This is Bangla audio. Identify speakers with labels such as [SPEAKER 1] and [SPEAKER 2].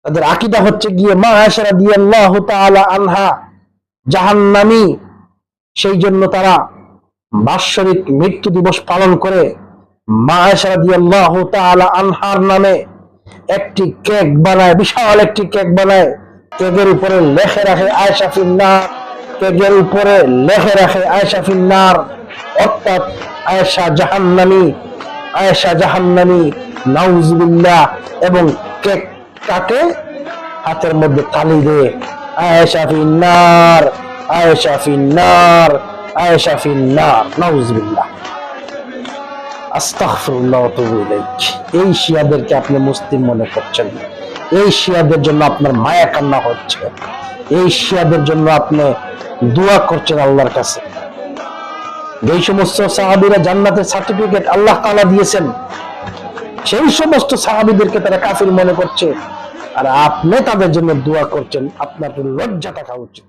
[SPEAKER 1] তাদের আকীদা হচ্ছে গিয়ে মা আয়েশা রাদিয়াল্লাহু তাআলা আনহা জাহান্নামী, সেই জন্য তারা বাৎসরিক মৃত্যু দিবস পালন করে মা আয়েশা রাদিয়াল্লাহু তাআলা আনহার নামে একটি কেক বানায়, বিশাল একটি কেক বানায়, কেকের উপরে লেখে রাখে আয়েশা ফিন্নার, কেকের উপরে লেখে রাখে আয়েশা ফিন্নার, অর্থাৎ আয়েশা জাহান্নামী, আয়েশা জাহান্নামী, নাউজুবিল্লাহ। এবং কেক কাটে, হাতের মধ্যে তালি দেয় আয়েশা ফিন্নার, আয়েশা ফিন্নার, আয়েশা ফিন্নার, নাউজুবিল্লাহ। আস্তাগফিরুল্লাহ ওয়া আতুবু ইলাইহ। এই শিয়াদেরকে আপনি মুসলিম মনে করছেন, এই শিয়াদের জন্য আপনার মায়া কান্না হচ্ছে, এই শিয়াদের জন্য আপনি দোয়া করছেন আল্লাহর কাছে। যেই সমস্ত সাহাবীরা জান্নাতের সার্টিফিকেট আল্লাহ তাআলা দিয়েছেন, সেই সমস্ত সাহাবীদেরকে তারা কাফির মনে করছে, আর আপনি তাদের জন্য দোয়া করছেন। আপনার লজ্জা থাকা উচিত।